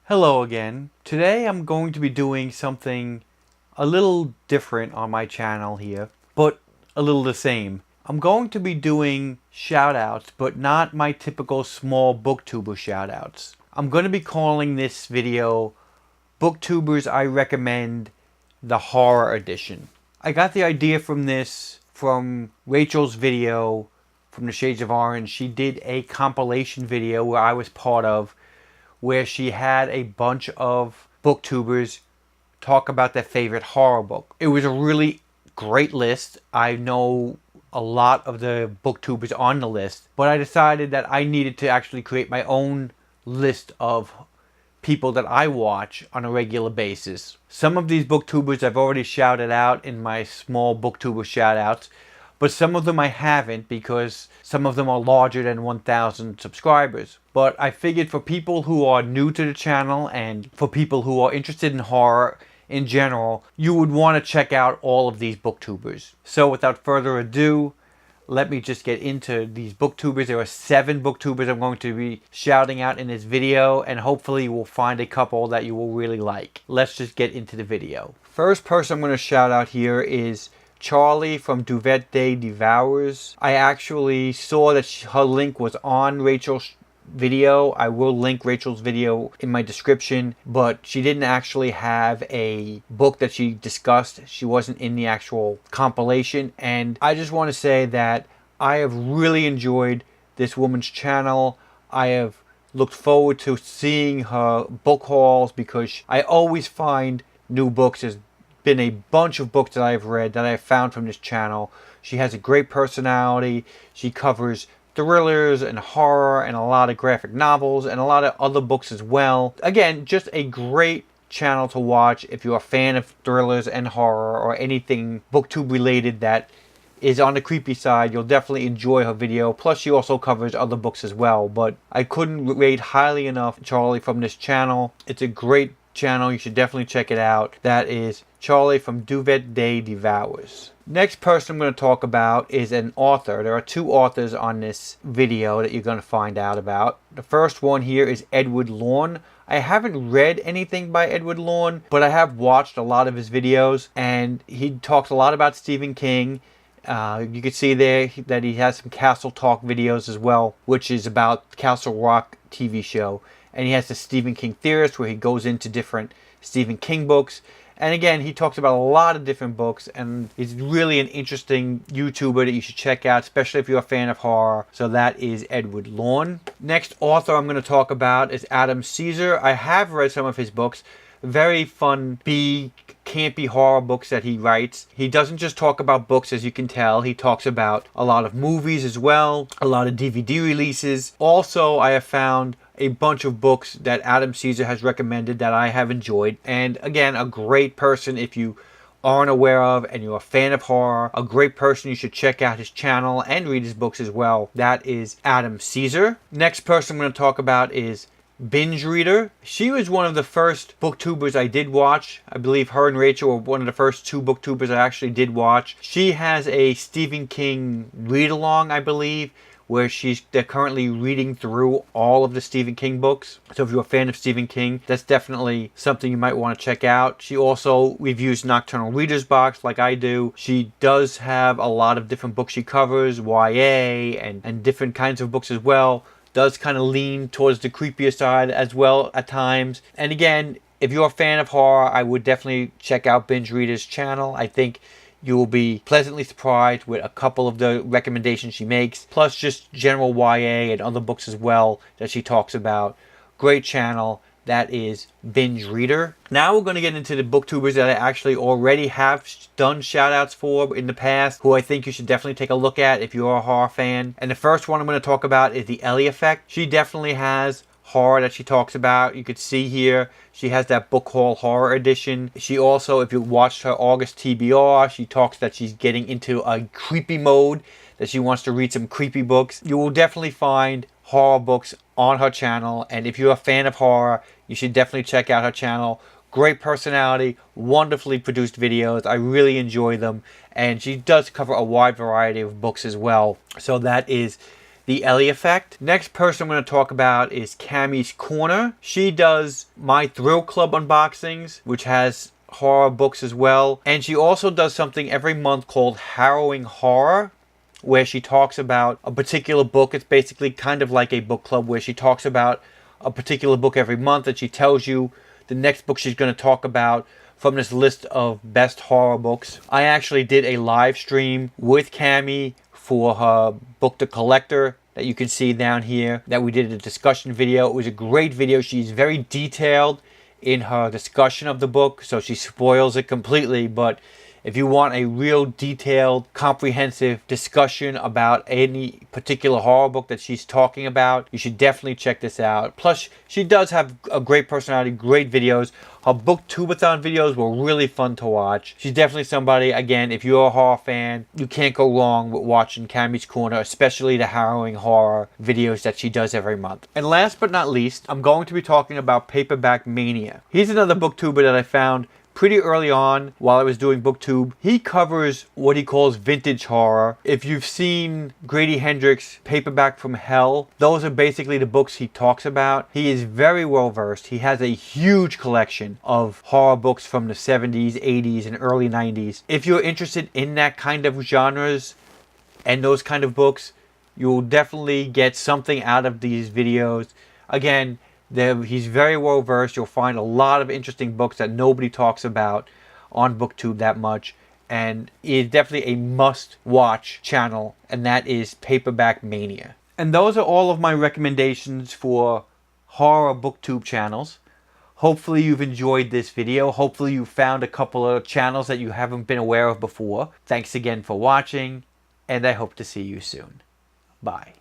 Hello again. Today I'm going to be doing something a little different on my channel here, but a little the same. I'm going to be doing shoutouts, but not my typical small booktuber shoutouts. I'm going to be calling this video Booktubers I Recommend, the Horror Edition. I got the idea from this from Rachel's video from the Shades of Orange. She did a compilation video where I was part of, where she had a bunch of booktubers talk about their favorite horror book. It was a really great list. I know a lot of the booktubers on the list, but I decided that I needed to actually create my own list of people that I watch on a regular basis. Some of these booktubers I've already shouted out in my small booktuber shoutouts, but some of them I haven't because some of them are larger than 1,000 subscribers. But I figured for people who are new to the channel and for people who are interested in horror in general, you would want to check out all of these booktubers. So without further ado, let me just get into these booktubers. There are 7 booktubers I'm going to be shouting out in this video, and hopefully you will find a couple that you will really like. Let's just get into the video. First person I'm going to shout out here is Charlie from DuvetDayDevours. I actually saw that her link was on Rachel's video. I will link Rachel's video in my description, but she didn't actually have a book that she discussed. She wasn't in the actual compilation, and I just want to say that I have really enjoyed this woman's channel. I have looked forward to seeing her book hauls because I always find new books. There's been a bunch of books that I've read that I've found from this channel. She has a great personality. She covers thrillers and horror and a lot of graphic novels and a lot of other books as well. Again, just a great channel to watch if you're a fan of thrillers and horror or anything booktube related that is on the creepy side. You'll definitely enjoy her video. Plus she also covers other books as well, but I couldn't rate highly enough Charlie from this channel. It's a great channel. You should definitely check it out. That is Charlie from DuvetDayDevours. Next person I'm going to talk about is an author. There are 2 authors on this video that you're going to find out about. The first one here is Edward Lorn. I haven't read anything by Edward Lorn, but I have watched a lot of his videos, and he talks a lot about Stephen King. You can see there that he has some Castle Talk videos as well, which is about Castle Rock TV show. And he has the Stephen King Theorist, where he goes into different Stephen King books. And again, he talks about a lot of different books, and he's really an interesting YouTuber that you should check out, especially if you're a fan of horror. So that is Edward Lorn. Next author I'm going to talk about is Adam Cesare. I have read some of his books. Very fun, campy horror books that he writes. He doesn't just talk about books, as you can tell. He talks about a lot of movies as well, a lot of DVD releases. Also, I have found a bunch of books that Adam Cesare has recommended that I have enjoyed. And again, a great person if you aren't aware of and you're a fan of horror. A great person. You should check out his channel and read his books as well. That is Adam Cesare. Next person I'm going to talk about is BingeReader. She was one of the first booktubers I did watch. I believe her and Rachel were one of the first 2 booktubers I actually did watch. She has a Stephen King read-along, I believe, where they're currently reading through all of the Stephen King books. So if you're a fan of Stephen King, that's definitely something you might want to check out. She also reviews Nocturnal Reader's Box like I do. She does have a lot of different books she covers, YA and different kinds of books as well. Does kind of lean towards the creepier side as well at times. And again, if you're a fan of horror, I would definitely check out BingeReader's channel. I think you will be pleasantly surprised with a couple of the recommendations she makes, plus just general YA and other books as well that she talks about. Great channel. That is BingeReader. Now we're going to get into the booktubers that I actually already have done shoutouts for in the past, who I think you should definitely take a look at if you're a horror fan. And the first one I'm going to talk about is the Ellie Effect. She definitely has horror that she talks about. You could see here she has that book haul horror edition. She also, if you watched her August TBR, she talks that she's getting into a creepy mode, that she wants to read some creepy books. You will definitely find horror books on her channel, and if you're a fan of horror, you should definitely check out her channel. Great personality, wonderfully produced videos. I really enjoy them, and she does cover a wide variety of books as well. So that is The Ellie Effect. Next person I'm going to talk about is Cammie's Korner. She does My Thrill Club unboxings, which has horror books as well. And she also does something every month called Harrowing Horror, where she talks about a particular book. It's basically kind of like a book club where she talks about a particular book every month, and she tells you the next book she's going to talk about from this list of best horror books. I actually did a live stream with Cammie for her book The Collector that you can see down here, that we did a discussion video. It was a great video. She's very detailed in her discussion of the book, so she spoils it completely, but if you want a real detailed, comprehensive discussion about any particular horror book that she's talking about, you should definitely check this out. Plus, she does have a great personality, great videos. Her Booktubathon videos were really fun to watch. She's definitely somebody, again, if you're a horror fan, you can't go wrong with watching Cammie's Korner, especially the harrowing horror videos that she does every month. And last but not least, I'm going to be talking about Paperback Mania. He's another booktuber that I found pretty early on while I was doing BookTube. He covers what he calls vintage horror. If you've seen Grady Hendrix' Paperback from Hell, those are basically the books he talks about. He is very well versed. He has a huge collection of horror books from the 70s, 80s, and early 90s. If you're interested in that kind of genres and those kind of books, you'll definitely get something out of these videos. Again, he's very well versed. You'll find a lot of interesting books that nobody talks about on BookTube that much, and it's definitely a must-watch channel, and that is Paperback Mania. And those are all of my recommendations for horror BookTube channels. Hopefully you've enjoyed this video. Hopefully you found a couple of channels that you haven't been aware of before. Thanks again for watching, and I hope to see you soon. Bye.